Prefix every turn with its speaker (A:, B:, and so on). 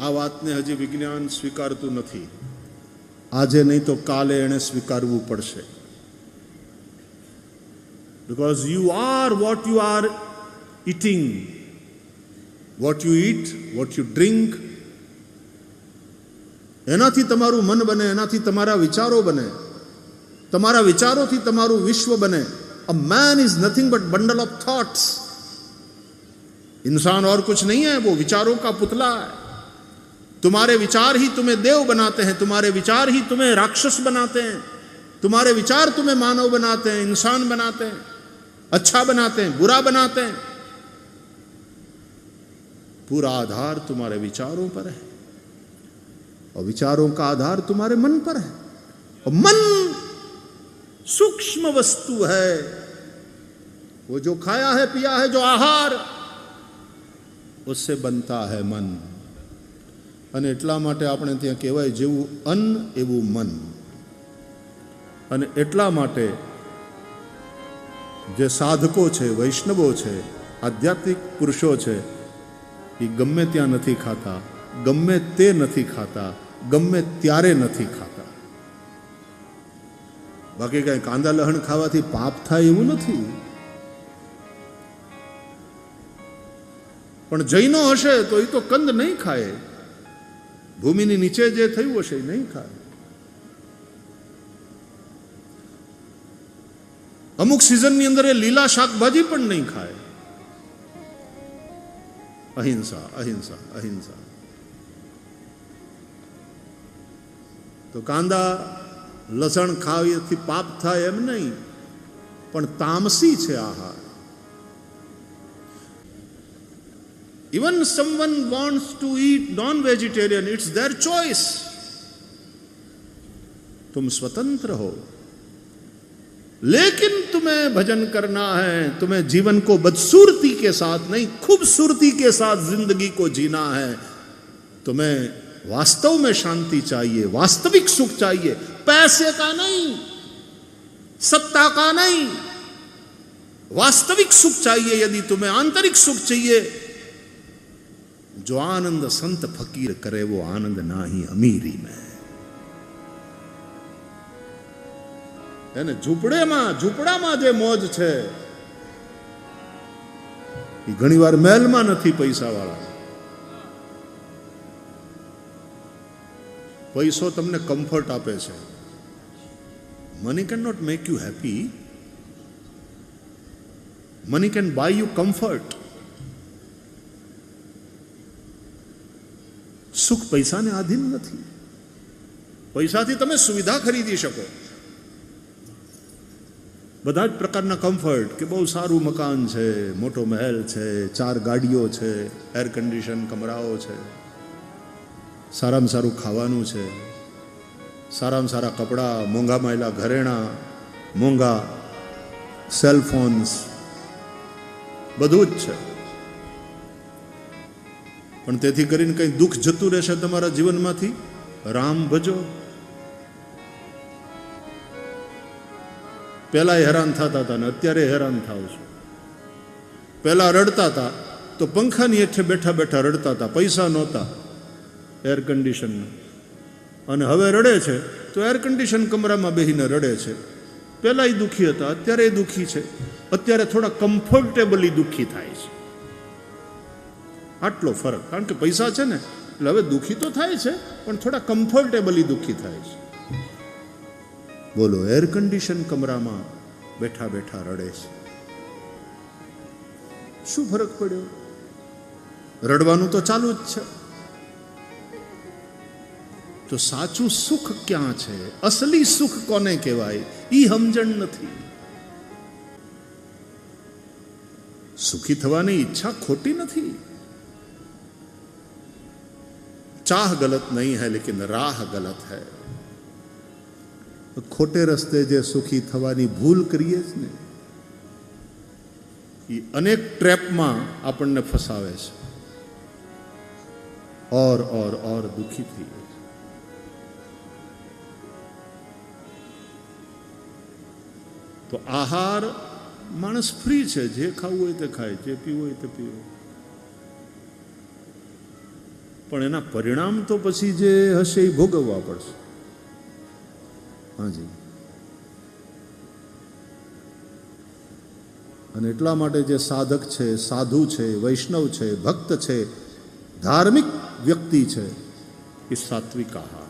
A: આ વાતને હજી વિજ્ઞાન સ્વીકારતું નથી. આજે નહીં તો કાલે એણે સ્વીકારવું પડશે. Because you are what you are eating, what you eat, what you drink. એનાથી તમારું મન બને, એનાથી તમારા વિચારો બને, તમારા વિચારોથી તમારું વિશ્વ બને. A man is nothing but bundle of thoughts. इंसान और कुछ नहीं है, वो विचारों का पुतला है. तुम्हारे विचार ही तुम्हें देव बनाते हैं, तुम्हारे विचार ही तुम्हें राक्षस बनाते हैं, तुम्हारे विचार तुम्हें मानव बनाते हैं, इंसान बनाते हैं, अच्छा बनाते हैं, बुरा बनाते हैं. पूरा आधार तुम्हारे विचारों पर है और विचारों का आधार तुम्हारे मन पर है. और मन सूक्ष्म वस्तु है. वो जो खाया है, पिया है, जो आहार, उससे बनता है मन. અને એટલા માટે આપણે ત્યાં કહેવાય જેવું અન્ન એવું મન. અને એટલા માટે જે સાધકો છે, વૈષ્ણવો છે, આધ્યાત્મિક પુરુષો છે, એ ગમે ત્યાં નથી ખાતા, ગમે તે નથી ખાતા, ગમે ત્યારે નથી ખાતા. બાકી કાંઈ કાંદા લહણ ખાવાથી પાપ થાય એવું નથી. પણ જૈનો હશે તો એ તો કંદ નહીં ખાય. ભૂમિની નીચે જે થયું હશે એ નહીં ખાય. અમુક સિઝનની અંદર એ લીલા શાકભાજી પણ નહીં ખાય. અહિંસા, અહિંસા, અહિંસા. તો કાંદા લસણ ખાવાથી પાપ થાય એમ નહીં, પણ તામસી છે આહાર. Even someone wants to eat non-vegetarian, it's their choice. तुम स्वतंत्र हो, लेकिन तुम्हें भजन करना है. तुम्हें जीवन को बदसूरती के साथ नहीं, खूबसूरती के साथ जिंदगी को जीना है. तुम्हें वास्तव में शांति चाहिए, वास्तविक सुख चाहिए, पैसे का नहीं, सत्ता का नहीं. वास्तविक सुख चाहिए. यदि तुम्हें आंतरिक सुख चाहिए, जो आनंद संत फकीर करे वो आनंद ना ही अमीरी में. એને ઝૂંપડામાં જે મોજ છે એ ઘણીવાર મહેલમાં નથી. પૈસાવાળા પૈસો તમને કમ્ફર્ટ આપે છે. Money can not make you happy. Money can buy you comfort. સુખ પૈસાને આધીન નથી. પૈસાથી તમે સુવિધા ખરીદી શકો, બધા જ પ્રકારના કમ્ફર્ટ, કે બહુ સારું મકાન છે, મોટો મહેલ છે, 4 ગાડીઓ છે, એર કન્ડિશન કમરાઓ છે, સારામાં સારું ખાવાનું છે, સારામાં સારા કપડાં, મોંઘા માયલા ઘરેણાં, મોંઘા સેલફોન્સ, બધું જ છે. પણ તેથી કરીને કંઈ દુઃખ જતું રહેશે તમારા જીવનમાંથી? રામ ભજો. પહેલા હેરાન થતા હતા ને અત્યારે હેરાન થાવ છો. પહેલા રડતા હતા તો પંખાની હેઠે બેઠા બેઠા રડતા હતા, પૈસા નહોતા એર કન્ડિશનના. અને હવે રડે છે તો એર કન્ડિશન કમરામાં બેસીને રડે છે. પહેલા દુઃખી હતા, અત્યારે દુઃખી છે. અત્યારે થોડા કમ્ફર્ટેબલી દુઃખી થાય છે. આટલો ફરક. કારણ કે પૈસા છે ને એટલે હવે દુઃખી તો થાય છે, પણ થોડા કમ્ફર્ટેબલી દુઃખી થાય છે. બોલો, એર કન્ડિશન કમરામાં બેઠા બેઠા રડે છે. શું ફરક પડ્યો? રડવાનું તો ચાલુ જ છે. તો સાચું સુખ ક્યાં છે? અસલી સુખ કોને કહેવાય? ઈ સમજણ નથી. સુખી થવાની ઈચ્છા ખોટી નથી. चाह गलत नहीं है, लेकिन राह गलत है. खोटे रस्ते जे सुखी थवानी भूल करिए ने ये अनेक ट्रेप में આપણને ફસાવે છે. और दुखी थी. तो आहार मानस फ्री है, जे खाવું હોય તે ખાય, જે પીવું હોય તે પીવે. પણ એના પરિણામ તો પછી જે હશે એ ભોગવવા પડશે. હાજી. અને એટલા માટે જે સાધક છે, સાધુ છે, વૈષ્ણવ છે, ભક્ત છે, ધાર્મિક વ્યક્તિ છે, એ સાત્વિક આહાર.